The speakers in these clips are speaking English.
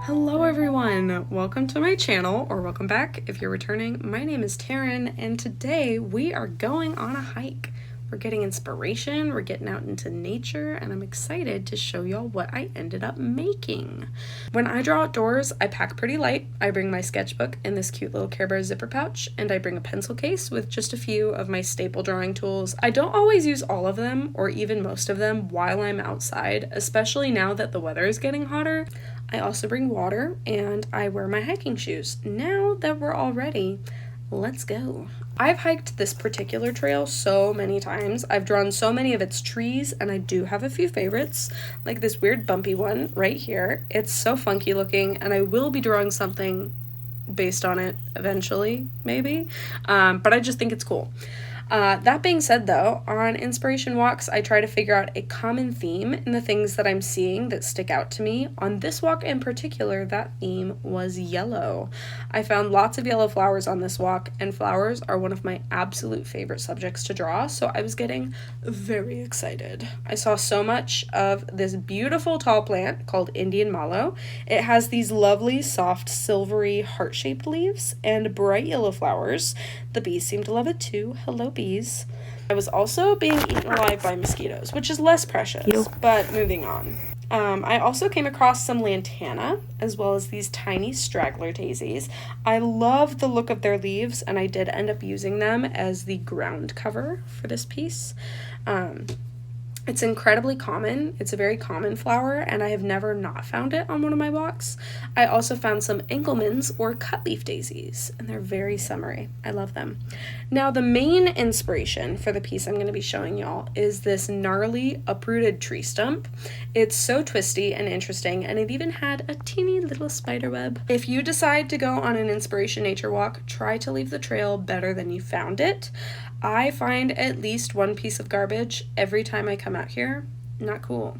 Hello everyone, welcome to my channel, or welcome back if you're returning. My name is Taryn, and today we are going on a hike. We're getting inspiration, we're getting out into nature, and I'm excited to show y'all what I ended up making. When I draw outdoors, I pack pretty light. I bring my sketchbook in this cute little Care Bear zipper pouch, and I bring a pencil case with just a few of my staple drawing tools. I don't always use all of them, or even most of them, while I'm outside, especially now that the weather is getting hotter. I also bring water, and I wear my hiking shoes. Now that we're all ready, let's go. I've hiked this particular trail so many times. I've drawn so many of its trees, and I do have a few favorites, like this weird bumpy one right here. It's so funky looking, and I will be drawing something based on it eventually, maybe, but I just think it's cool. That being said, though, on inspiration walks, I try to figure out a common theme in the things that I'm seeing that stick out to me. On this walk in particular, that theme was yellow. I found lots of yellow flowers on this walk, and flowers are one of my absolute favorite subjects to draw, so I was getting very excited. I saw so much of this beautiful tall plant called Indian mallow. It has these lovely, soft, silvery, heart-shaped leaves and bright yellow flowers. The bees seem to love it too. Hello, bees. I was also being eaten alive by mosquitoes, which is less precious, but moving on. I also came across some lantana, as well as these tiny straggler daisies. I love the look of their leaves, and I did end up using them as the ground cover for this piece. It's incredibly common. It's a very common flower, and I have never not found it on one of my walks. I also found some Engelmann's or cutleaf daisies, and they're very summery. I love them. Now, the main inspiration for the piece I'm going to be showing y'all is this gnarly, uprooted tree stump. It's so twisty and interesting, and it even had a teeny little spider web. If you decide to go on an inspiration nature walk, try to leave the trail better than you found it. I find at least one piece of garbage every time I come out here. Not cool.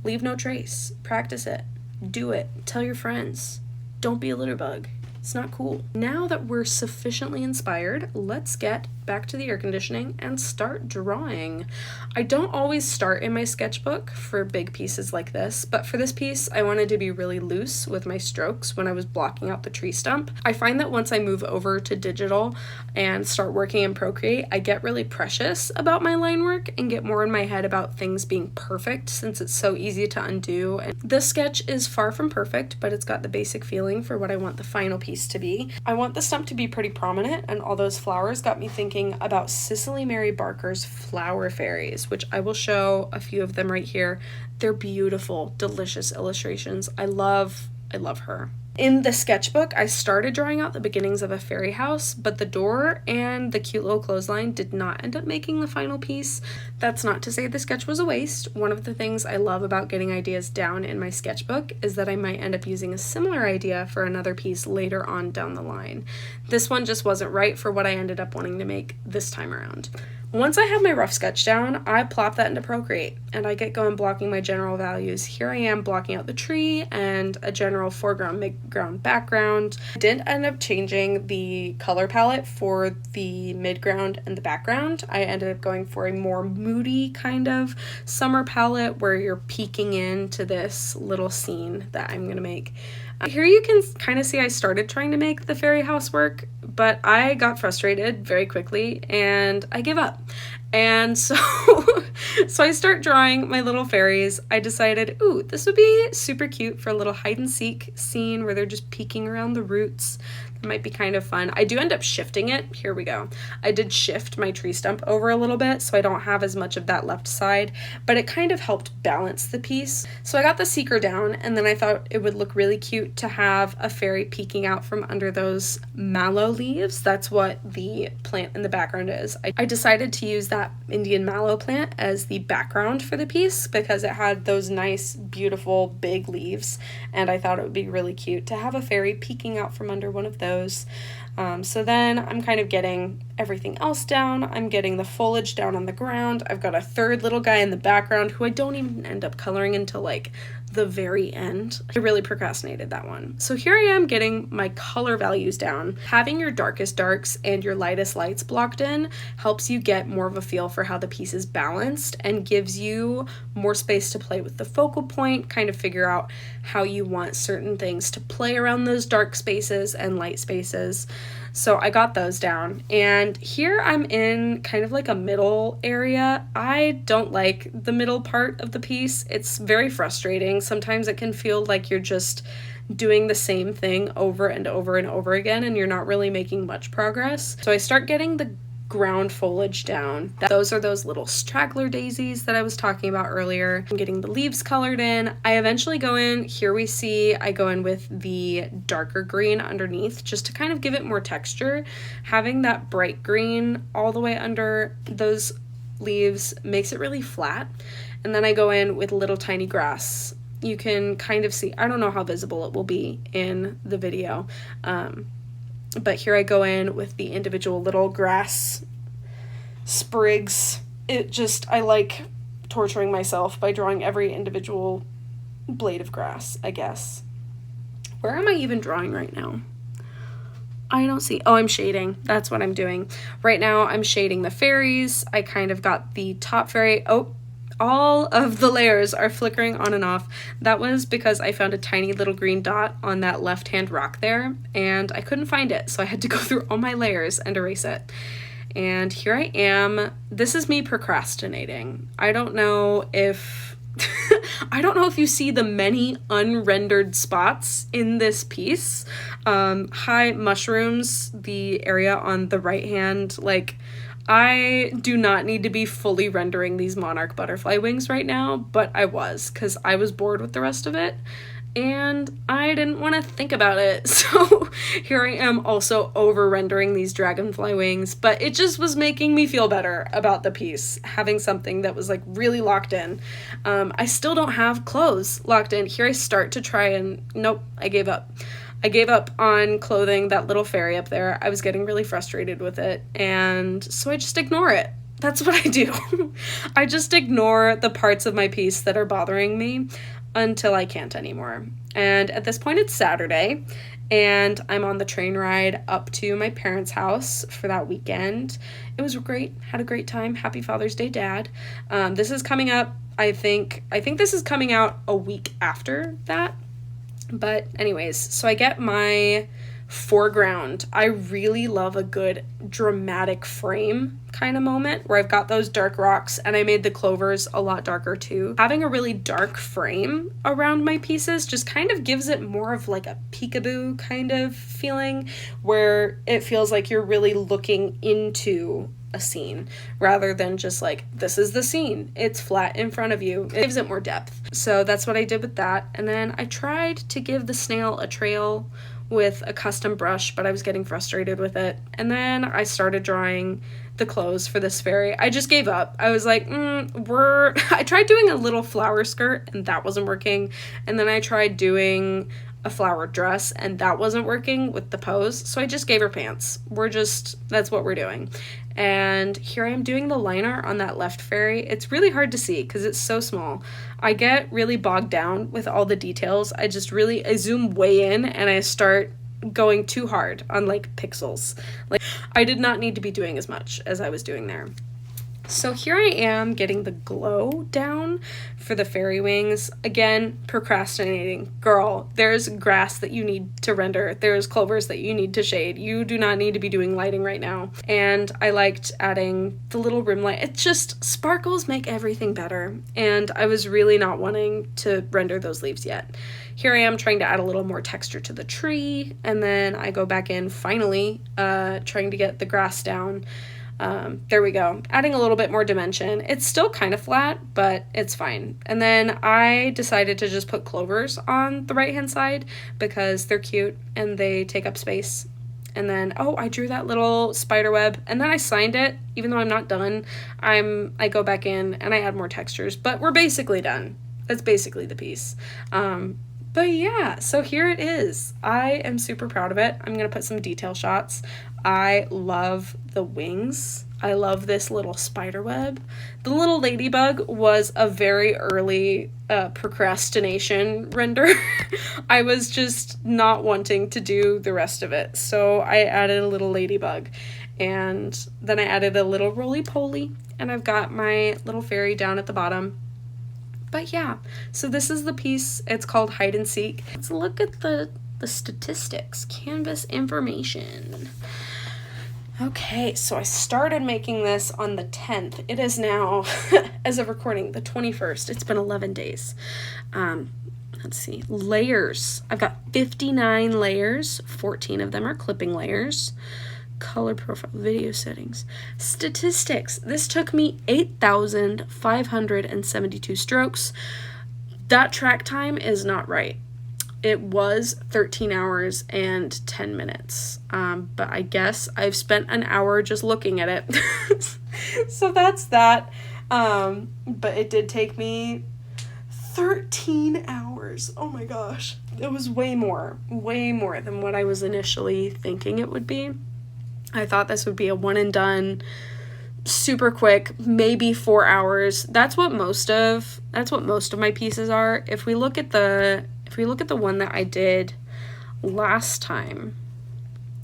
Leave no trace. Practice it. Do it. Tell your friends. Don't be a litter bug. It's not cool. Now that we're sufficiently inspired, let's get back to the air conditioning and start drawing. I don't always start in my sketchbook for big pieces like this, but for this piece, I wanted to be really loose with my strokes when I was blocking out the tree stump. I find that once I move over to digital and start working in Procreate, I get really precious about my line work and get more in my head about things being perfect since it's so easy to undo. And this sketch is far from perfect, but it's got the basic feeling for what I want the final piece to be. I want the stump to be pretty prominent, and all those flowers got me thinking about Cicely Mary Barker's Flower Fairies, which I will show a few of them right here. They're beautiful, delicious illustrations. I love her. In the sketchbook, I started drawing out the beginnings of a fairy house, but the door and the cute little clothesline did not end up making the final piece. That's not to say the sketch was a waste. One of the things I love about getting ideas down in my sketchbook is that I might end up using a similar idea for another piece later on down the line. This one just wasn't right for what I ended up wanting to make this time around. Once I have my rough sketch down, I plop that into Procreate, and I get going blocking my general values. Here I am blocking out the tree and a general foreground, midground, background. I did end up changing the color palette for the midground and the background. I ended up going for a more moody kind of summer palette where you're peeking into this little scene that I'm going to make. Here you can kind of see I started trying to make the fairy house work, but I got frustrated very quickly and I gave up. And so I start drawing my little fairies. I decided, ooh, this would be super cute for a little hide and seek scene where they're just peeking around the roots. It might be kind of fun. I do end up shifting it. Here we go. I did shift my tree stump over a little bit so I don't have as much of that left side, but it kind of helped balance the piece. So I got the seeker down, and then I thought it would look really cute to have a fairy peeking out from under those mallow leaves. That's what the plant in the background is. I decided to use that Indian mallow plant as the background for the piece because it had those nice, beautiful, big leaves, and I thought it would be really cute to have a fairy peeking out from under one of those. So then I'm kind of getting everything else down. I'm getting the foliage down on the ground. I've got a third little guy in the background who I don't even end up coloring until like the very end. I really procrastinated that one. So here I am getting my color values down. Having your darkest darks and your lightest lights blocked in helps you get more of a feel for how the piece is balanced and gives you more space to play with the focal point, kind of figure out how you want certain things to play around those dark spaces and light spaces. So I got those down, and here I'm in kind of like a middle area. I don't like the middle part of the piece. It's very frustrating. Sometimes it can feel like you're just doing the same thing over and over and over again, and you're not really making much progress. So I start getting the ground foliage down. Those are those little straggler daisies that I was talking about earlier. I'm getting the leaves colored in. I eventually go in, here we see I go in with the darker green underneath just to kind of give it more texture. Having that bright green all the way under those leaves makes it really flat. And then I go in with little tiny grass. You can kind of see, I don't know how visible it will be in the video, but here I go in with the individual little grass sprigs. I like torturing myself by drawing every individual blade of grass, I guess. Where am I even drawing right now? I don't see. Oh, I'm shading. That's what I'm doing. Right now I'm shading the fairies. I kind of got the top fairy. Oh, all of the layers are flickering on and off. That was because I found a tiny little green dot on that left-hand rock there, and I couldn't find it, so I had to go through all my layers and erase it. And here I am. This is me procrastinating. I don't know if you see the many unrendered spots in this piece. High mushrooms, the area on the right hand, like, I do not need to be fully rendering these monarch butterfly wings right now, but I was, because I was bored with the rest of it, and I didn't want to think about it. So here I am also over-rendering these dragonfly wings, but it just was making me feel better about the piece, having something that was like really locked in. I still don't have clothes locked in. Here I start to try and, nope, I gave up. I gave up on clothing that little fairy up there. I was getting really frustrated with it, and so I just ignore it. That's what I do. I just ignore the parts of my piece that are bothering me until I can't anymore. And at this point it's Saturday, and I'm on the train ride up to my parents' house for that weekend. It was great. Had a great time. Happy Father's Day, Dad. This is coming up, I think this is coming out a week after that. But anyways, so I get my foreground. I really love a good dramatic frame kind of moment where I've got those dark rocks, and I made the clovers a lot darker too. Having a really dark frame around my pieces just kind of gives it more of like a peekaboo kind of feeling, where it feels like you're really looking into a scene rather than just like, this is the scene, it's flat in front of you. It gives it more depth. So that's what I did with that. And then I tried to give the snail a trail with a custom brush, but I was getting frustrated with it. And then I started drawing the clothes for this fairy. I just gave up. I was like, I tried doing a little flower skirt, and that wasn't working. And then I tried doing a flower dress, and that wasn't working with the pose. So I just gave her pants. That's what we're doing. And here I am doing the liner on that left fairy. It's really hard to see because it's so small. I get really bogged down with all the details. I zoom way in, and I start going too hard on like pixels. Like, I did not need to be doing as much as I was doing there. So here I am getting the glow down for the fairy wings. Again, procrastinating. Girl, there's grass that you need to render. There's clovers that you need to shade. You do not need to be doing lighting right now. And I liked adding the little rim light. It just, sparkles make everything better. And I was really not wanting to render those leaves yet. Here I am trying to add a little more texture to the tree. And then I go back in, finally, trying to get the grass down. There we go. Adding a little bit more dimension. It's still kind of flat, but it's fine. And then I decided to just put clovers on the right-hand side because they're cute and they take up space. And then, I drew that little spider web, and then I signed it. Even though I'm not done, I go back in and I add more textures, but we're basically done. That's basically the piece. But yeah, so here it is. I am super proud of it. I'm going to put some detail shots. I love the wings. I love this little spider web. The little ladybug was a very early procrastination render. I was just not wanting to do the rest of it, so I added a little ladybug, and then I added a little roly-poly, and I've got my little fairy down at the bottom. But yeah, so this is the piece. It's called Hide and Seek. Let's look at the statistics, canvas information. Okay, so I started making this on the 10th. It is now, as of recording, the 21st. It's been 11 days. Let's see, layers. I've got 59 layers. 14 of them are clipping layers. Color profile, video settings. Statistics. This took me 8,572 strokes. That track time is not right. It was 13 hours and 10 minutes. But I guess I've spent an hour just looking at it. So that's that. But it did take me 13 hours. Oh my gosh. It was way more than what I was initially thinking it would be. I thought this would be a one and done, super quick, maybe 4 hours. That's what most of my pieces are. If we look at the one that I did last time,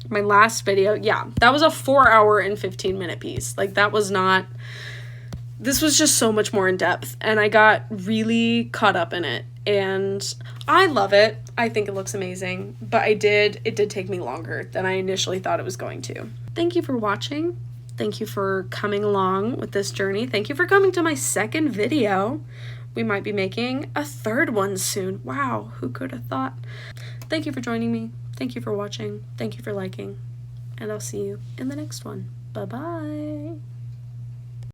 my last video, yeah, that was a 4 hour and 15 minute piece. Like, that was not, this was just so much more in depth, and I got really caught up in it, and I love it. I think it looks amazing, but it did take me longer than I initially thought it was going to. Thank you for watching. Thank you for coming along with this journey. Thank you for coming to my second video. We might be making a third one soon. Wow, who could have thought? Thank you for joining me. Thank you for watching. Thank you for liking. And I'll see you in the next one. Bye-bye.